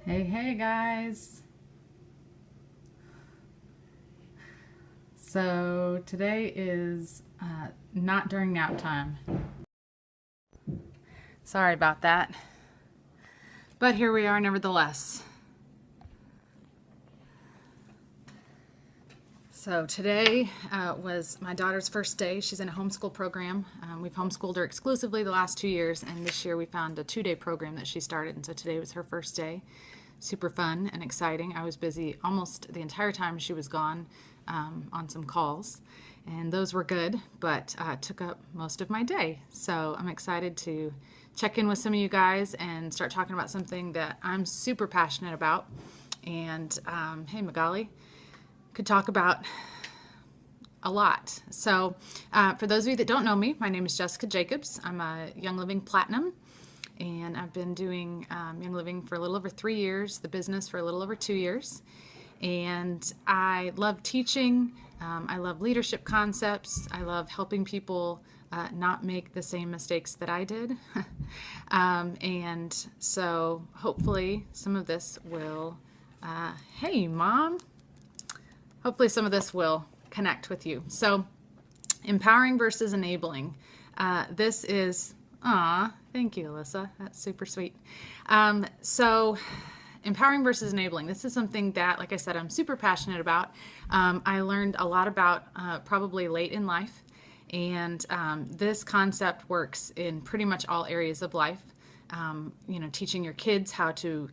Hey guys. So today is not during nap time. Sorry about that. But here we are nevertheless. So today was my daughter's first day. She's in a homeschool program. We've homeschooled her exclusively the last 2 years, and this year we found a 2-day program that she started, and so today was her first day. Super fun and exciting. I was busy almost the entire time she was gone on some calls, and those were good, but took up most of my day. So I'm excited to check in with some of you guys and start talking about something that I'm super passionate about. And hey, Magali, could talk about a lot. So for those of you that don't know me, my name is Jessica Jacobs. I'm a Young Living Platinum, and I've been doing Young Living for a little over 3 years, the business for a little over 2 years. And I love teaching. I love leadership concepts. I love helping people not make the same mistakes that I did. And so hopefully some of this will, hey, Mom. Hopefully some of this will connect with you. So empowering versus enabling. This is, thank you, Alyssa. That's super sweet. So empowering versus enabling. This is something that, like I said, I'm super passionate about. I learned a lot about probably late in life. And this concept works in pretty much all areas of life. Teaching your kids how to,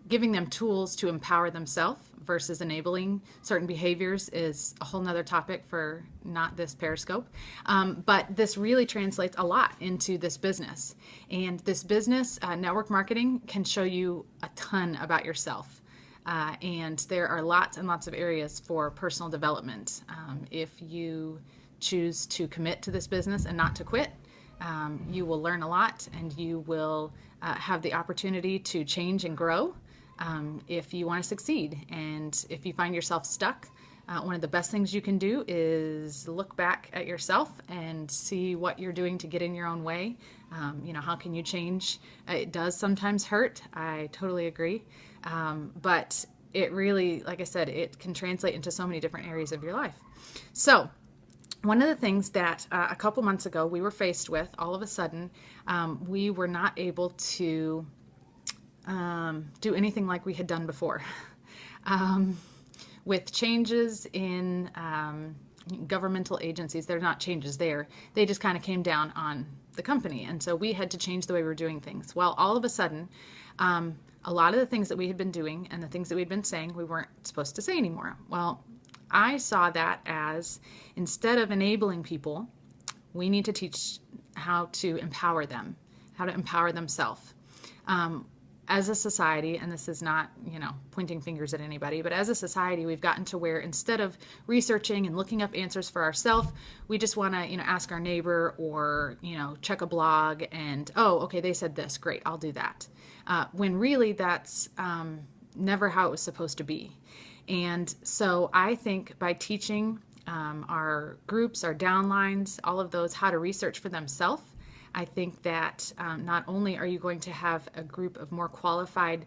giving them tools to empower themselves versus enabling certain behaviors is a whole nother topic for not this Periscope. But this really translates a lot into this business. And this business, network marketing, can show you a ton about yourself. And there are lots and lots of areas for personal development. If you choose to commit to this business and not to quit, you will learn a lot, and you will have the opportunity to change and grow if you want to succeed. And if you find yourself stuck, one of the best things you can do is look back at yourself and see what you're doing to get in your own way. How can you change? It does sometimes hurt. I totally agree. But it really, like I said, it can translate into so many different areas of your life. So one of the things that a couple months ago we were faced with, all of a sudden, we were not able to do anything like we had done before. With changes in governmental agencies, they're not changes there. They just kind of came down on the company. And so we had to change the way we were doing things. Well, all of a sudden, a lot of the things that we had been doing and the things that we'd been saying, we weren't supposed to say anymore. Well, I saw that as, instead of enabling people, we need to teach how to empower them, how to empower themselves. As a society, and this is not, pointing fingers at anybody, but as a society, we've gotten to where instead of researching and looking up answers for ourselves, we just want to, ask our neighbor or, check a blog and, oh, okay, they said this, great, I'll do that. When really that's never how it was supposed to be. And so I think by teaching our groups, our downlines, all of those how to research for themselves, I think that not only are you going to have a group of more qualified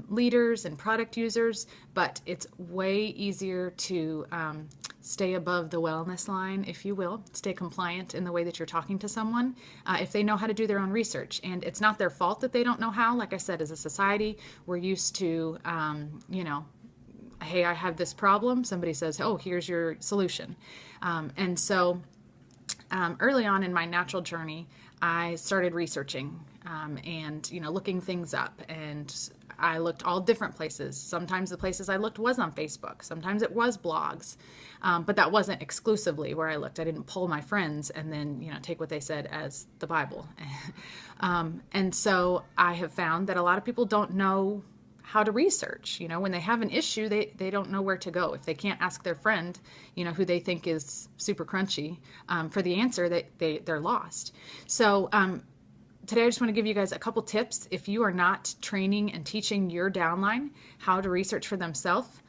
leaders and product users, but it's way easier to stay above the wellness line, if you will, stay compliant in the way that you're talking to someone if they know how to do their own research. And it's not their fault that they don't know how. Like I said, as a society, we're used to, hey, I have this problem. Somebody says, oh, here's your solution. And so early on in my natural journey, I started researching and, looking things up. And I looked all different places. Sometimes the places I looked was on Facebook. Sometimes it was blogs. But that wasn't exclusively where I looked. I didn't poll my friends and then, take what they said as the Bible. And so I have found that a lot of people don't know how to research. When they have an issue, they don't know where to go. If they can't ask their friend, who they think is super crunchy, for the answer, they're lost. So today I just want to give you guys a couple tips. If you are not training and teaching your downline how to research for themselves,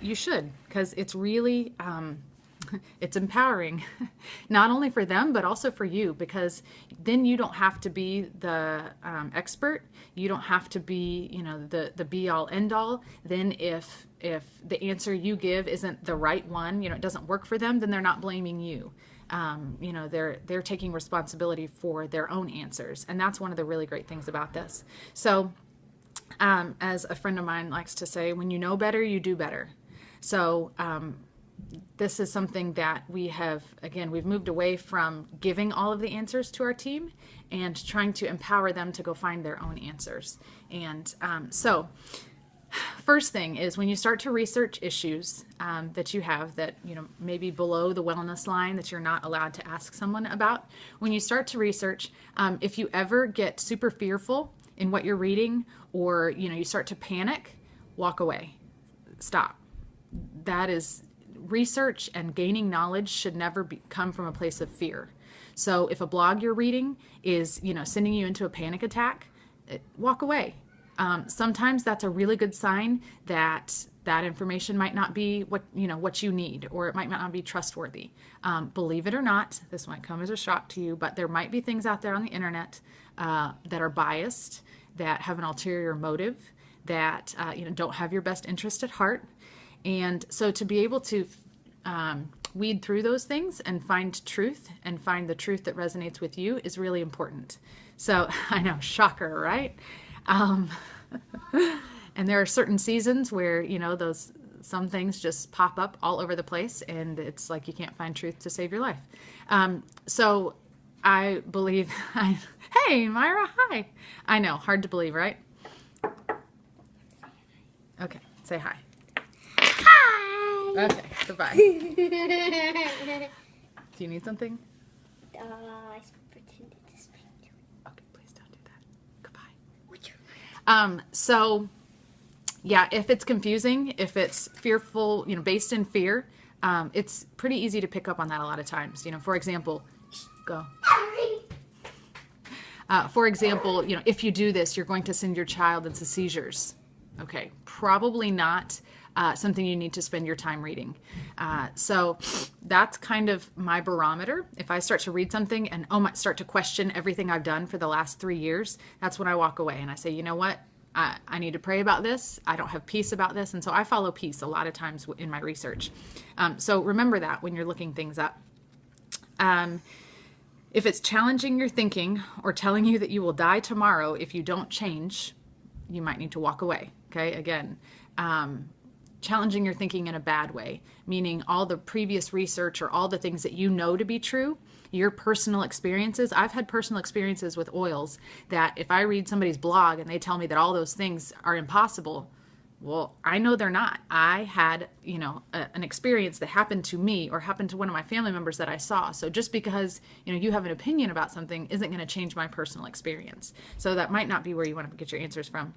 you should, because it's really It's empowering, not only for them, but also for you, because then you don't have to be the expert. You don't have to be, the be all end all. Then if the answer you give isn't the right one, it doesn't work for them, then they're not blaming you. They're taking responsibility for their own answers. And that's one of the really great things about this. So, as a friend of mine likes to say, when you know better, you do better. So, this is something that we've moved away from giving all of the answers to our team and trying to empower them to go find their own answers. And so first thing is, when you start to research issues that you have that, maybe below the wellness line that you're not allowed to ask someone about, when you start to research, if you ever get super fearful in what you're reading, or, you start to panic, walk away. Stop. That is, research and gaining knowledge should never come from a place of fear. So if a blog you're reading is, sending you into a panic attack, walk away. Sometimes that's a really good sign that that information might not be what you need, or it might not be trustworthy. Believe it or not, this might come as a shock to you, but there might be things out there on the internet that are biased, that have an ulterior motive, that don't have your best interest at heart. And so to be able to weed through those things and find truth, and find the truth that resonates with you, is really important. So I know, shocker, right? And there are certain seasons where, some things just pop up all over the place, and it's like you can't find truth to save your life. So I believe, hey, Myra, hi. I know, hard to believe, right? Okay, say hi. Hi. Okay, goodbye. Do you need something? I pretended to speak to it. Okay, please don't do that. Goodbye. So, yeah, if it's confusing, if it's fearful, based in fear, it's pretty easy to pick up on that a lot of times. For example, if you do this, you're going to send your child into seizures. Okay, probably not something you need to spend your time reading. So that's kind of my barometer. If I start to read something and start to question everything I've done for the last 3 years, that's when I walk away and I say, you know what? I need to pray about this. I don't have peace about this. And so I follow peace a lot of times in my research. So remember that when you're looking things up. If it's challenging your thinking, or telling you that you will die tomorrow if you don't change, you might need to walk away. Okay. Again, challenging your thinking in a bad way, meaning all the previous research or all the things that you know to be true, your personal experiences. I've had personal experiences with oils that if I read somebody's blog and they tell me that all those things are impossible, well, I know they're not. I had, an experience that happened to me or happened to one of my family members that I saw. So just because, you have an opinion about something isn't going to change my personal experience. So that might not be where you want to get your answers from.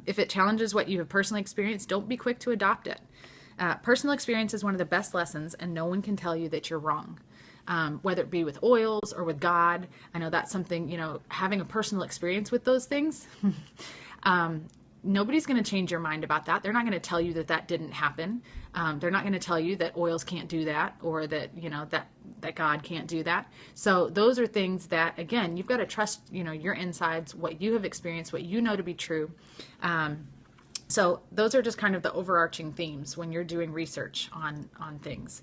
If it challenges what you have personally experienced, don't be quick to adopt it. Personal experience is one of the best lessons, and no one can tell you that you're wrong. Whether it be with oils or with God. I know that's something, having a personal experience with those things, nobody's going to change your mind about that. They're not going to tell you that that didn't happen. They're not going to tell you that oils can't do that, or that, that God can't do that. So those are things that, again, you've got to trust, your insides, what you have experienced, what you know to be true. So those are just kind of the overarching themes when you're doing research on things.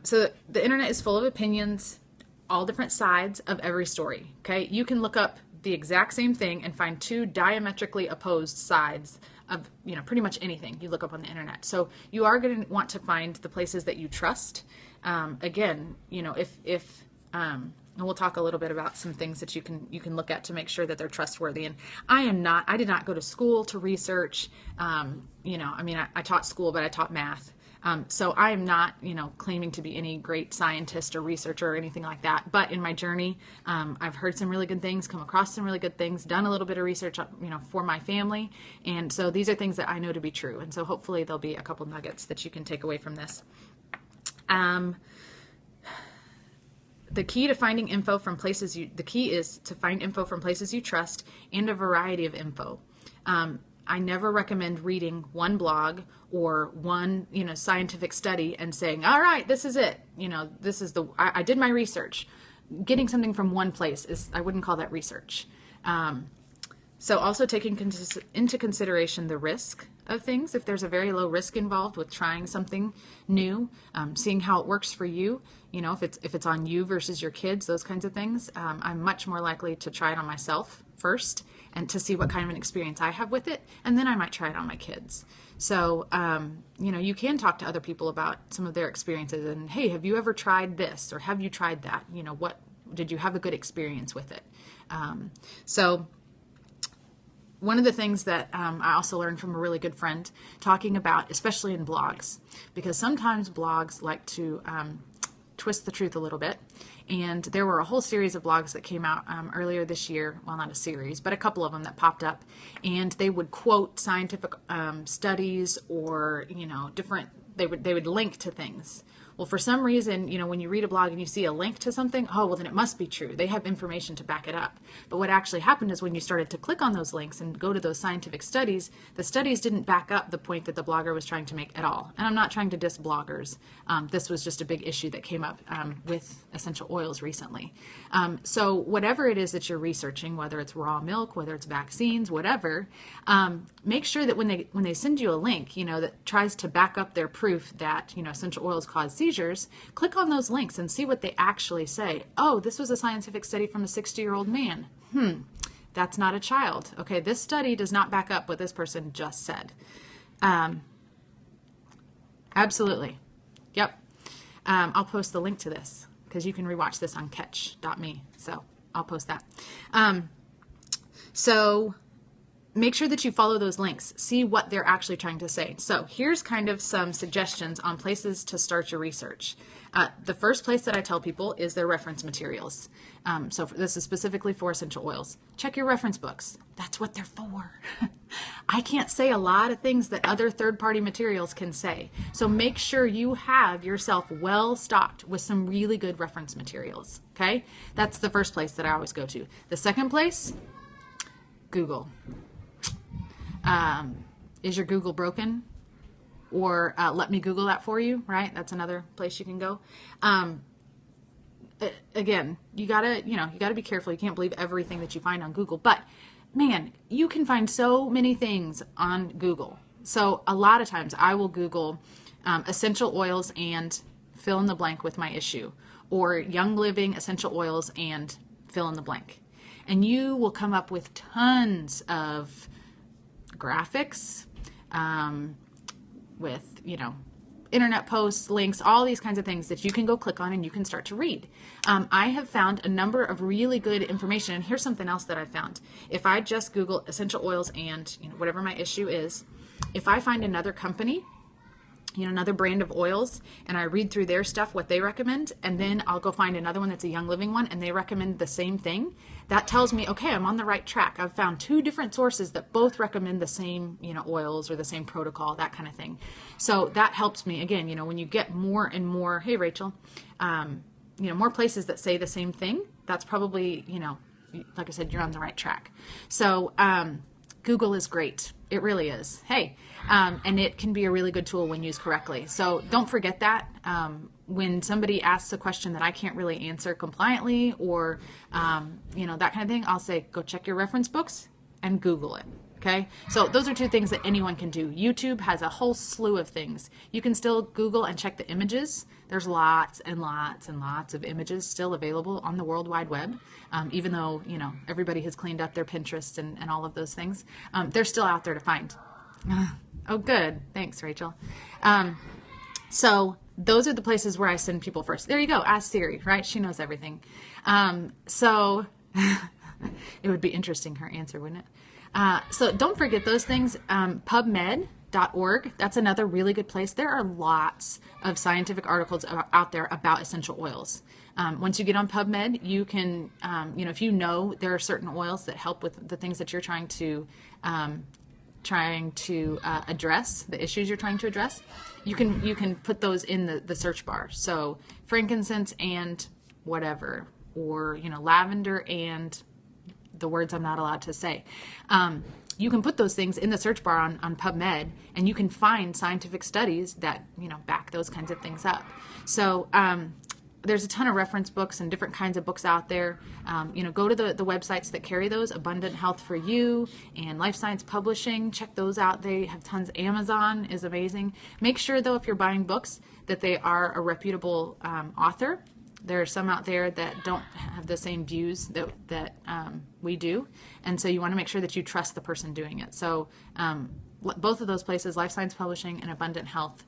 So the internet is full of opinions, all different sides of every story. Okay. You can look up the exact same thing and find two diametrically opposed sides of, pretty much anything you look up on the internet. So you are going to want to find the places that you trust. Again, and we'll talk a little bit about some things that you can look at to make sure that they're trustworthy. And I did not go to school to research. I taught school, but I taught math. So I am not, claiming to be any great scientist or researcher or anything like that. But in my journey, I've heard some really good things, come across some really good things, done a little bit of research, for my family. And so these are things that I know to be true. And so hopefully there'll be a couple nuggets that you can take away from this. The key is to find info from places you trust, and a variety of info. I never recommend reading one blog or one, scientific study and saying, all right, this is it. This is I did my research. Getting something from one place I wouldn't call that research. So also taking into consideration the risk of things. If there's a very low risk involved with trying something new, seeing how it works for you, if it's on you versus your kids, those kinds of things, I'm much more likely to try it on myself first and to see what kind of an experience I have with it, and then I might try it on my kids. So, you can talk to other people about some of their experiences and, hey, have you ever tried this or have you tried that? What did you have a good experience with it? So one of the things that I also learned from a really good friend talking about, especially in blogs, because sometimes blogs like to twist the truth a little bit. And there were a whole series of blogs that came out earlier this year. Well, not a series, but a couple of them that popped up. And they would quote scientific studies or, different, they would link to things. Well, for some reason, when you read a blog and you see a link to something, oh, well, then it must be true. They have information to back it up. But what actually happened is when you started to click on those links and go to those scientific studies, the studies didn't back up the point that the blogger was trying to make at all. And I'm not trying to diss bloggers. This was just a big issue that came up with essential oils recently. So whatever it is that you're researching, whether it's raw milk, whether it's vaccines, whatever, make sure that when they send you a link, that tries to back up their proof that, essential oils cause seizures, click on those links and see what they actually say. Oh, this was a scientific study from a 60-year-old man. That's not a child. Okay, this study does not back up what this person just said. Absolutely. Yep. I'll post the link to this because you can rewatch this on catch.me. So I'll post that. So make sure that you follow those links. See what they're actually trying to say. So here's kind of some suggestions on places to start your research. The first place that I tell people is their reference materials. So this is specifically for essential oils. Check your reference books. That's what they're for. I can't say a lot of things that other third-party materials can say. So make sure you have yourself well stocked with some really good reference materials. Okay? That's the first place that I always go to. The second place, Google. Is your Google broken? Or let me Google that for you, right? That's another place you can go. Again, you gotta be careful. You can't believe everything that you find on Google. But man, you can find so many things on Google. So a lot of times I will Google essential oils and fill in the blank with my issue, or Young Living essential oils and fill in the blank. And you will come up with tons of graphics, with, internet posts, links, all these kinds of things that you can go click on and you can start to read. I have found a number of really good information. And here's something else that I found. If I just Google essential oils and whatever my issue is, if I find another company, another brand of oils, and I read through their stuff, what they recommend, and then I'll go find another one that's a Young Living one, and they recommend the same thing, that tells me, okay, I'm on the right track. I've found two different sources that both recommend the same, oils or the same protocol, that kind of thing. So that helps me, again, when you get more and more, hey, Rachel, more places that say the same thing, that's probably, like I said, you're on the right track. So Google is great. It really is. Hey, and it can be a really good tool when used correctly. So don't forget that. When somebody asks a question that I can't really answer compliantly or, that kind of thing, I'll say, go check your reference books and Google it. Okay, so those are two things that anyone can do. YouTube has a whole slew of things. You can still Google and check the images. There's lots and lots and lots of images still available on the World Wide Web, even though, everybody has cleaned up their Pinterest and all of those things. They're still out there to find. Oh, good. Thanks, Rachel. So those are the places where I send people first. There you go. Ask Siri, right? She knows everything. So it would be interesting, her answer, wouldn't it? So don't forget those things. PubMed.org, that's another really good place. There are lots of scientific articles out there about essential oils. Once you get on PubMed, you can, if there are certain oils that help with the things that you're trying to address, the issues you're trying to address, you can put those in the search bar. So frankincense and whatever, or lavender and the words I'm not allowed to say. you can put those things in the search bar on PubMed, and you can find scientific studies that, back those kinds of things up. So there's a ton of reference books and different kinds of books out there. Go to the websites that carry those, Abundant Health for You and Life Science Publishing. Check those out. They have tons. Amazon is amazing. Make sure, though, if you're buying books, that they are a reputable author. There are some out there that don't have the same views that we do, and so you want to make sure that you trust the person doing it. So both of those places, Life Science Publishing and Abundant Health,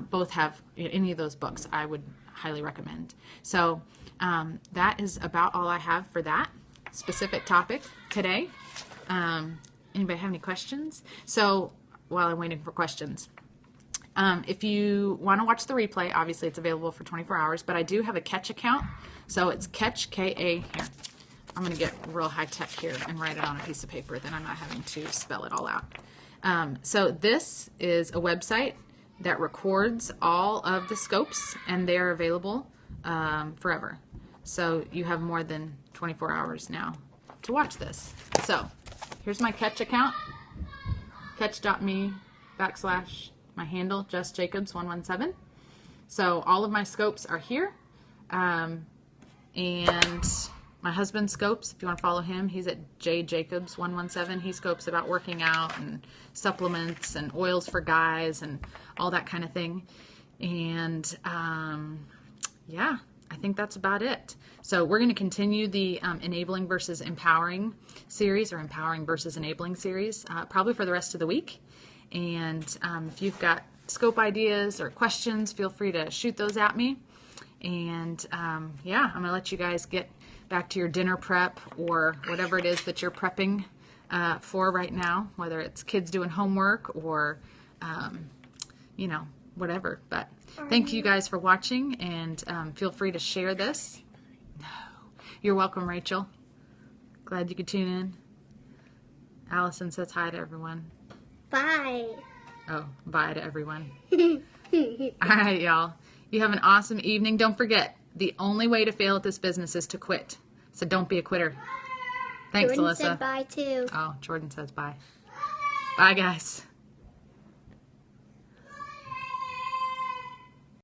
both have any of those books I would highly recommend. So that is about all I have for that specific topic today. Anybody have any questions? So while I'm waiting for questions, if you want to watch the replay, obviously it's available for 24 hours, but I do have a Catch account. So it's Catch, K-A, here. I'm going to get real high tech here and write it on a piece of paper, then I'm not having to spell it all out. So this is a website that records all of the scopes, and they're available forever. So you have more than 24 hours now to watch this. So here's my Catch account, catch.me/ my handle, JessJacobs117. So all of my scopes are here. And my husband's scopes, if you want to follow him, he's at JJacobs117. He scopes about working out and supplements and oils for guys and all that kind of thing. And yeah, I think that's about it. So we're going to continue the enabling versus empowering series, or empowering versus enabling series, probably for the rest of the week. And if you've got scope ideas or questions, feel free to shoot those at me. And yeah, I'm going to let you guys get back to your dinner prep or whatever it is that you're prepping for right now, whether it's kids doing homework or, whatever. But thank you guys for watching, and feel free to share this. No. You're welcome, Rachel. Glad you could tune in. Allison says hi to everyone. Bye. Oh, bye to everyone. All right, y'all. You have an awesome evening. Don't forget, the only way to fail at this business is to quit. So don't be a quitter. Thanks, Jordan Alyssa. said bye too. Oh, Jordan says bye. Bye, guys.